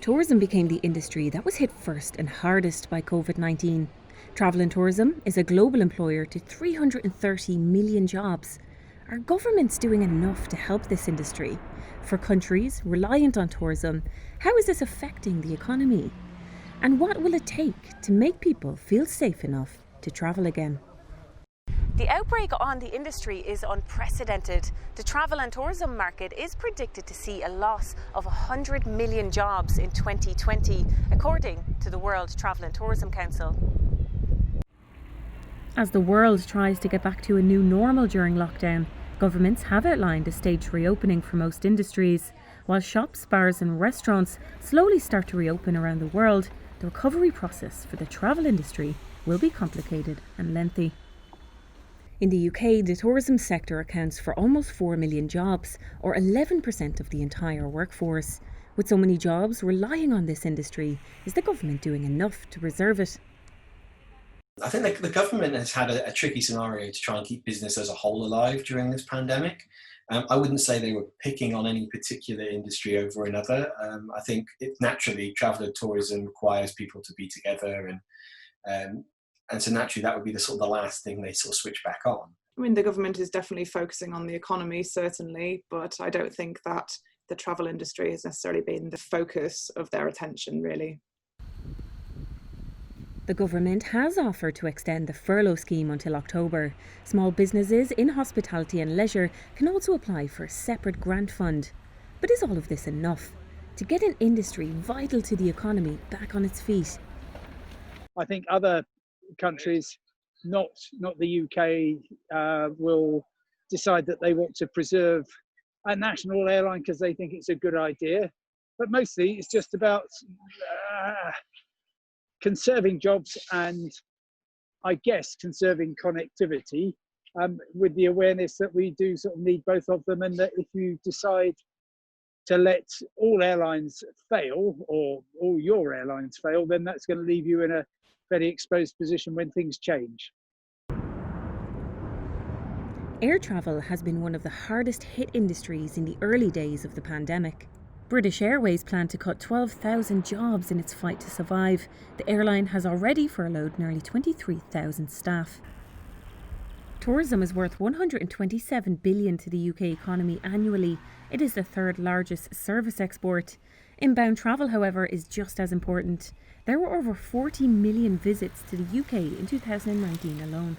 Tourism became the industry that was hit first and hardest by COVID-19. Travel and tourism is a global employer to 330 million jobs. Are governments doing enough to help this industry? For countries reliant on tourism, how is this affecting the economy? And what will it take to make people feel safe enough to travel again? The outbreak on the industry is unprecedented. The travel and tourism market is predicted to see a loss of 100 million jobs in 2020, according to the World Travel and Tourism Council. As the world tries to get back to a new normal during lockdown, governments have outlined a staged reopening for most industries. While shops, bars and restaurants slowly start to reopen around the world, the recovery process for the travel industry will be complicated and lengthy. In the UK, the tourism sector accounts for almost 4 million jobs, or 11% of the entire workforce. With so many jobs relying on this industry, is the government doing enough to preserve it? I think the government has had a tricky scenario to try and keep business as a whole alive during this pandemic. I wouldn't say they were picking on any particular industry over another. I think naturally travel and tourism requires people to be together, and so naturally that would be the last thing they sort of switch back on. I mean, the government is definitely focusing on the economy, certainly, but I don't think that the travel industry has necessarily been the focus of their attention, really. The government has offered to extend the furlough scheme until October. Small businesses in hospitality and leisure can also apply for a separate grant fund. But is all of this enough to get an industry vital to the economy back on its feet? I think other countries, not the UK, will decide that they want to preserve a national airline because they think it's a good idea. But mostly it's just about conserving jobs and, I guess, conserving connectivity, with the awareness that we do sort of need both of them, and that if you decide to let all airlines fail, or all your airlines fail, then that's going to leave you in a very exposed position when things change. Air travel has been one of the hardest hit industries in the early days of the pandemic. British Airways planned to cut 12,000 jobs in its fight to survive. The airline has already furloughed nearly 23,000 staff. Tourism is worth $127 billion to the UK economy annually. It is the third largest service export. Inbound travel, however, is just as important. There were over 40 million visits to the UK in 2019 alone.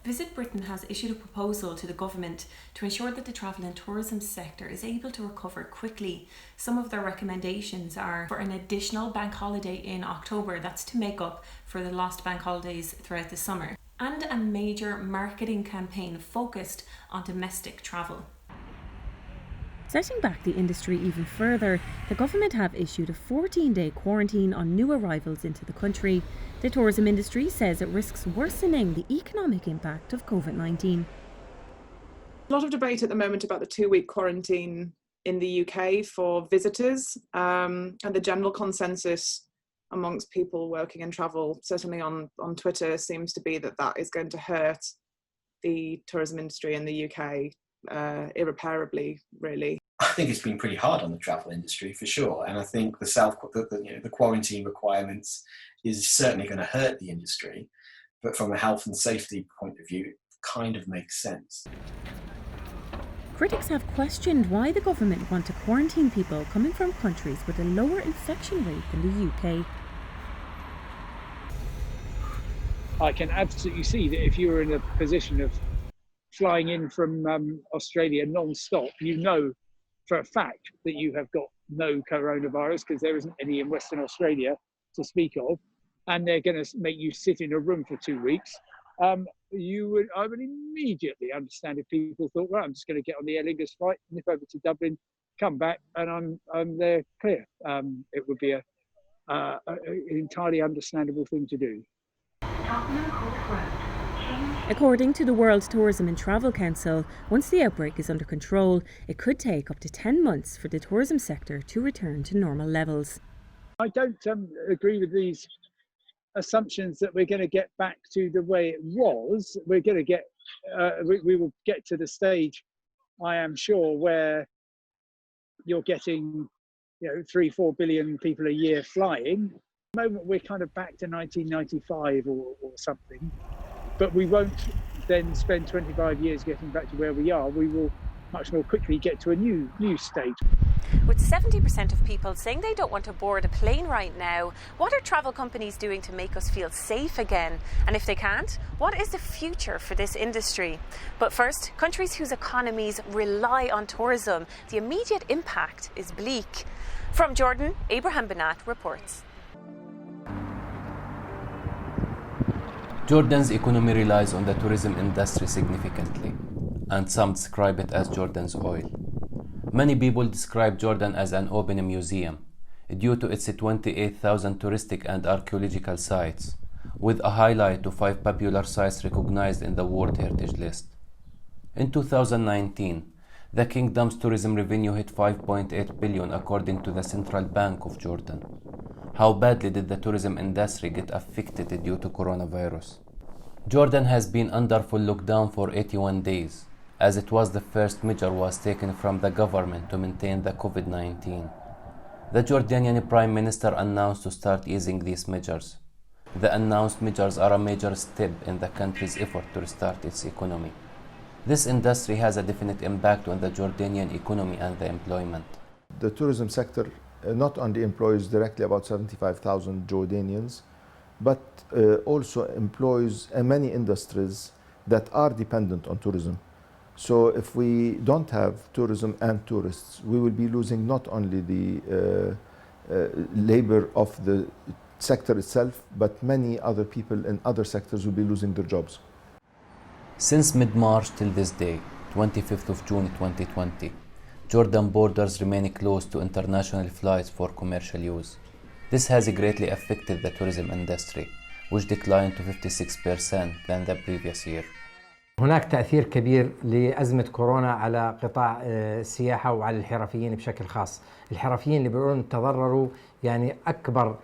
Visit Britain has issued a proposal to the government to ensure that the travel and tourism sector is able to recover quickly. Some of their recommendations are for an additional bank holiday in October, that's to make up for the lost bank holidays throughout the summer, and a major marketing campaign focused on domestic travel. Setting back the industry even further, the government have issued a 14-day quarantine on new arrivals into the country. The tourism industry says it risks worsening the economic impact of COVID-19. A lot of debate at the moment about the 2-week quarantine in the UK for visitors, and the general consensus amongst people working in travel, certainly on Twitter, seems to be that is going to hurt the tourism industry in the UK irreparably, really. I think it's been pretty hard on the travel industry for sure, and I think the quarantine requirements is certainly going to hurt the industry, but from a health and safety point of view, it kind of makes sense. Critics have questioned why the government want to quarantine people coming from countries with a lower infection rate than the UK. I can absolutely see that if you were in a position of flying in from Australia non-stop, you know for a fact that you have got no coronavirus because there isn't any in Western Australia to speak of, and they're going to make you sit in a room for 2 weeks. I would immediately understand if people thought, well, I'm just going to get on the Aer Lingus flight, nip over to Dublin, come back, and I'm there clear. It would be an entirely understandable thing to do. According to the World Tourism and Travel Council, once the outbreak is under control, it could take up to 10 months for the tourism sector to return to normal levels. I don't agree with these assumptions that we're going to get back to the way it was. We're going to get, we will get to the stage, I am sure, where you're getting 3-4 billion people a year flying. At the moment we're kind of back to 1995 or something, but we won't then spend 25 years getting back to where we are. We will much more quickly get to a new state. With 70% of people saying they don't want to board a plane right now, what are travel companies doing to make us feel safe again? And if they can't, what is the future for this industry? But first, countries whose economies rely on tourism, the immediate impact is bleak. From Jordan, Ibrahim Banat reports. Jordan's economy relies on the tourism industry significantly, and some describe it as Jordan's oil. Many people describe Jordan as an open museum due to its 28,000 touristic and archaeological sites, with a highlight to 5 popular sites recognized in the World Heritage List. In 2019, the kingdom's tourism revenue hit 5.8 billion according to the Central Bank of Jordan. How badly did the tourism industry get affected due to coronavirus? Jordan has been under full lockdown for 81 days, as it was the first measure was taken from the government to maintain the COVID-19. The Jordanian Prime Minister announced to start easing these measures. The announced measures are a major step in the country's effort to restart its economy. This industry has a definite impact on the Jordanian economy and the employment. The tourism sector not only employs directly about 75,000 Jordanians, but also employs many industries that are dependent on tourism. So if we don't have tourism and tourists, we will be losing not only the labor of the sector itself, but many other people in other sectors will be losing their jobs. Since mid-March till this day, 25th of June 2020, Jordan borders remain closed to international flights for commercial use. This has greatly affected the tourism industry, which declined to 56% than the previous year. هناك تأثير كبير لأزمة كورونا على قطاع السياحة وعلى الحرفيين بشكل خاص. الحرفيين اللي بيقولون تضرروا، يعني أكبر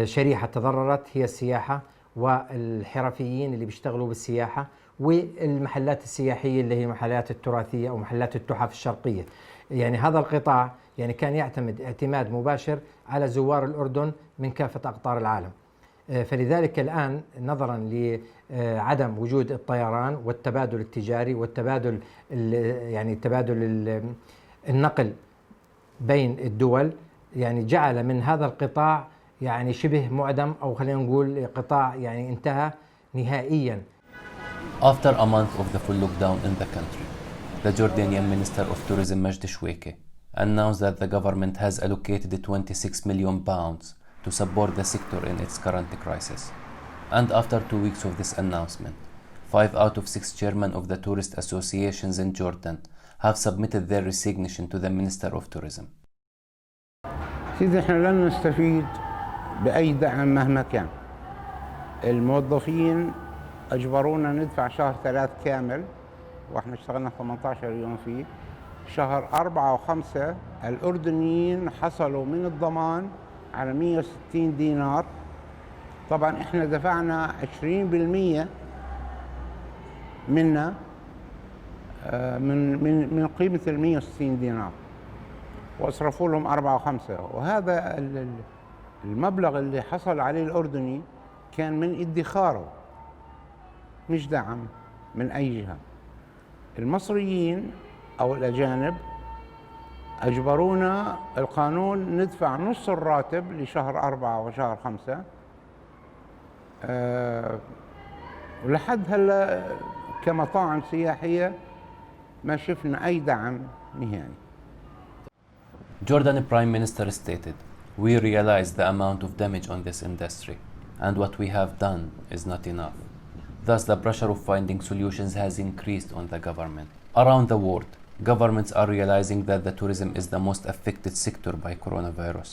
شريحة تضررت هي السياحة والحرفيين اللي بيشتغلوا بالسياحة والمحلات السياحية اللي هي المحلات التراثية أو محلات التحف الشرقية. يعني هذا القطاع يعني كان يعتمد اعتماد مباشر على زوار الأردن من كافة أقطار العالم. فلذلك الآن نظرا لعدم وجود الطيران والتبادل التجاري والتبادل يعني تبادل النقل بين الدول، يعني جعل من هذا القطاع يعني شبه معدم، أو خلينا نقول قطاع يعني انتهى نهائيا. After a month of the full lockdown in the country, the Jordanian Minister of Tourism Majdi Shweke announced that the government has allocated 26 million pounds to support the sector in its current crisis. And after 2 weeks of this announcement, 5 out of 6 chairmen of the tourist associations in Jordan have submitted their resignation to the Minister of Tourism. سيدي احنا لن نستفيد بأي دعم مهما كان. الموظفين أجبرونا ندفع شهر 3 كامل، واحنا اشتغلنا 18 يوم فيه. شهر 4 و5 الأردنيين حصلوا من الضمان على 160 دينار. طبعا احنا دفعنا 20% منها من قيمة 160 دينار، واصرفوا لهم 4 و5. وهذا المبلغ اللي حصل عليه الأردني كان من ادخاره، مش دعم من أي جهة. المصريين أو الأجانب أجبرونا القانون ندفع نص الراتب لشهر 4 وشهر 5. ولحد هلا كمطاعم سياحية ما شفنا أي دعم نهائي. Jordan Prime Minister stated, "We realize the amount of damage on this industry, and what we have done is not enough." Thus, the pressure of finding solutions has increased on the government. Around the world, governments are realizing that the tourism is the most affected sector by coronavirus.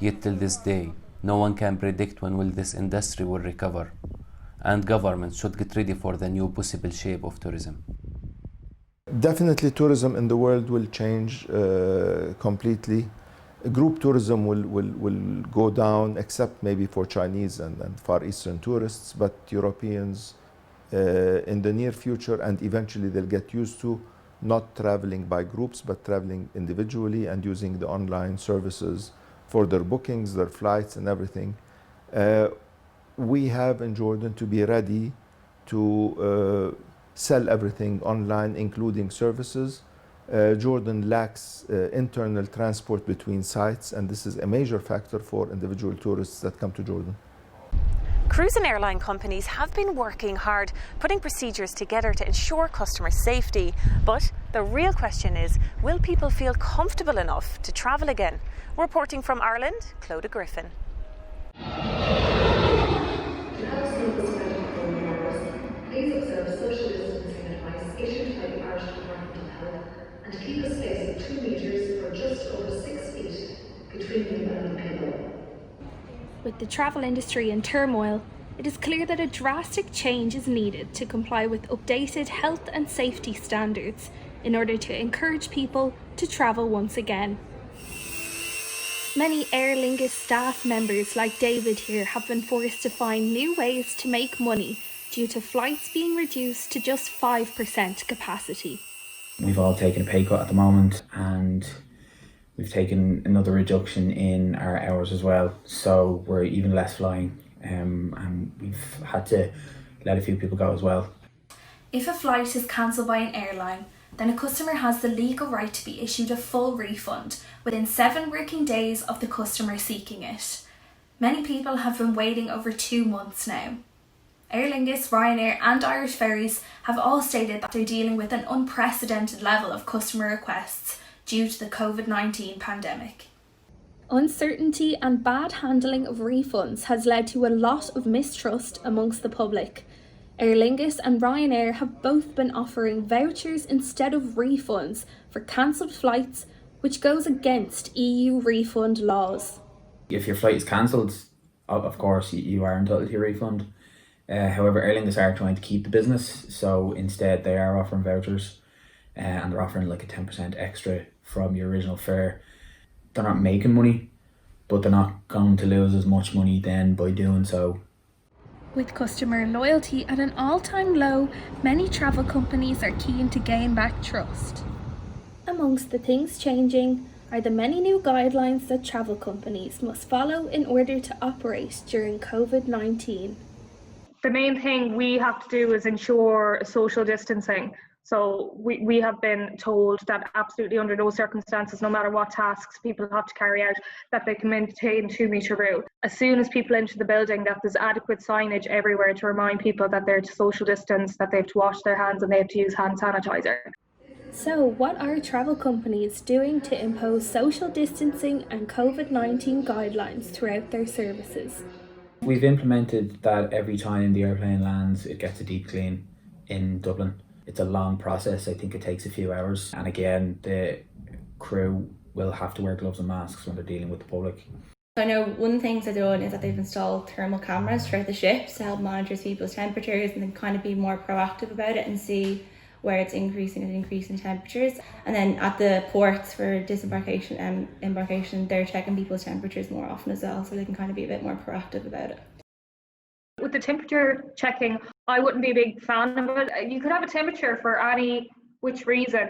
Yet till this day, no one can predict when will this industry will recover, and governments should get ready for the new possible shape of tourism. Definitely tourism in the world will change completely. Group tourism will go down, except maybe for Chinese and Far Eastern tourists, but Europeans in the near future, and eventually they'll get used to, not traveling by groups, but traveling individually and using the online services for their bookings, their flights and everything. We have in Jordan to be ready to sell everything online, including services. Jordan lacks internal transport between sites, and this is a major factor for individual tourists that come to Jordan. Cruise and airline companies have been working hard, putting procedures together to ensure customer safety. But the real question is, will people feel comfortable enough to travel again? Reporting from Ireland, Clodagh Griffin. To help slow the spread of coronavirus, please observe social distancing advice issued by the Irish Department of Health and keep a space of 2 metres or just over 6 feet between you and the people. With the travel industry in turmoil, it is clear that a drastic change is needed to comply with updated health and safety standards in order to encourage people to travel once again. Many Aer Lingus staff members like David here have been forced to find new ways to make money due to flights being reduced to just 5% capacity. We've all taken a pay cut at the moment, and we've taken another reduction in our hours as well, so we're even less flying, and we've had to let a few people go as well. If a flight is cancelled by an airline, then a customer has the legal right to be issued a full refund within 7 working days of the customer seeking it. Many people have been waiting over 2 months now. Aer Lingus, Ryanair and Irish Ferries have all stated that they're dealing with an unprecedented level of customer requests due to the COVID-19 pandemic. Uncertainty and bad handling of refunds has led to a lot of mistrust amongst the public. Aer Lingus and Ryanair have both been offering vouchers instead of refunds for cancelled flights, which goes against EU refund laws. If your flight is cancelled, of course you are entitled to your refund. However, Aer Lingus are trying to keep the business, so instead they are offering vouchers, and they're offering like a 10% extra from your original fare. They're not making money, but they're not going to lose as much money then by doing so. With customer loyalty at an all-time low, many travel companies are keen to gain back trust. Amongst the things changing are the many new guidelines that travel companies must follow in order to operate during COVID-19. The main thing we have to do is ensure social distancing. So we have been told that absolutely under no circumstances, no matter what tasks people have to carry out, that they can maintain 2 metre rule. As soon as people enter the building, that there's adequate signage everywhere to remind people that they're to social distance, that they have to wash their hands and they have to use hand sanitizer. So what are travel companies doing to impose social distancing and COVID-19 guidelines throughout their services? We've implemented that every time the airplane lands, it gets a deep clean in Dublin. It's a long process. I think it takes a few hours. And again, the crew will have to wear gloves and masks when they're dealing with the public. I know one of the things they're doing is that they've installed thermal cameras throughout the ships to help monitor people's temperatures and then kind of be more proactive about it and see where it's increasing and increasing temperatures. And then at the ports for disembarkation and embarkation, they're checking people's temperatures more often as well, so they can kind of be a bit more proactive about it. With the temperature checking, I wouldn't be a big fan of it. You could have a temperature for any which reason.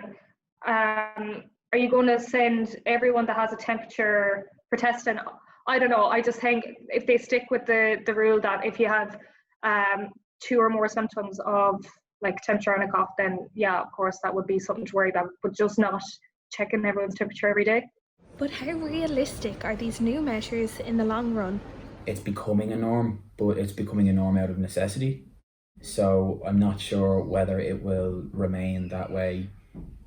Are you going to send everyone that has a temperature for testing? I don't know. I just think if they stick with the rule that if you have 2 or more symptoms of like temperature and a cough, then yeah, of course that would be something to worry about, but just not checking everyone's temperature every day. But how realistic are these new measures in the long run? It's becoming a norm, but it's becoming a norm out of necessity. So I'm not sure whether it will remain that way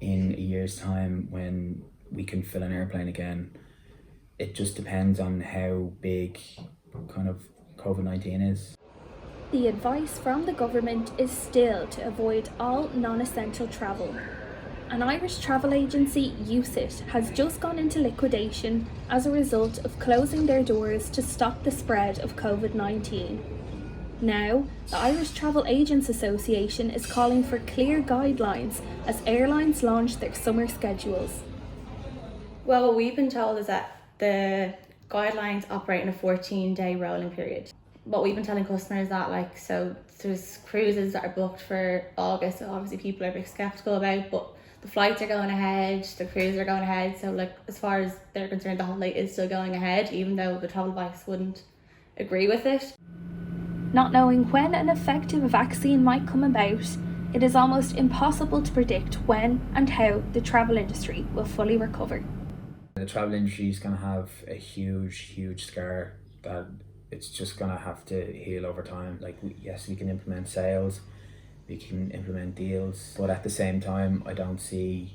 in a year's time when we can fill an airplane again. It just depends on how big kind of COVID-19 is. The advice from the government is still to avoid all non-essential travel. An Irish travel agency, UCIT, has just gone into liquidation as a result of closing their doors to stop the spread of COVID-19. Now, the Irish Travel Agents Association is calling for clear guidelines as airlines launch their summer schedules. Well, what we've been told is that the guidelines operate in a 14-day rolling period. What we've been telling customers that so there's cruises that are booked for August, so obviously people are a bit sceptical about, but the flights are going ahead, the cruises are going ahead. So like as far as they're concerned, the holiday is still going ahead, even though the travel advice wouldn't agree with it. Not knowing when an effective vaccine might come about, it is almost impossible to predict when and how the travel industry will fully recover. The travel industry is going to have a huge scar that it's just going to have to heal over time. Like, yes, we can implement sales, we can implement deals, but at the same time, I don't see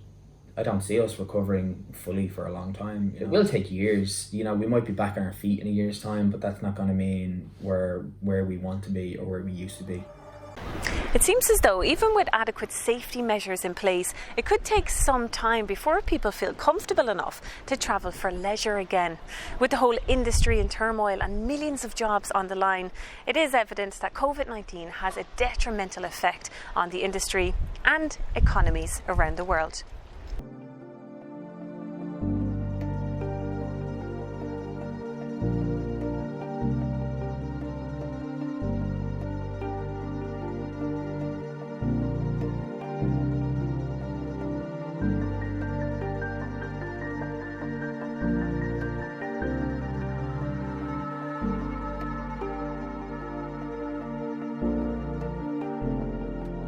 us recovering fully for a long time. It will take years. You know, we might be back on our feet in a year's time, but that's not going to mean we're where we want to be or where we used to be. It seems as though even with adequate safety measures in place, it could take some time before people feel comfortable enough to travel for leisure again. With the whole industry in turmoil and millions of jobs on the line, it is evident that COVID-19 has a detrimental effect on the industry and economies around the world.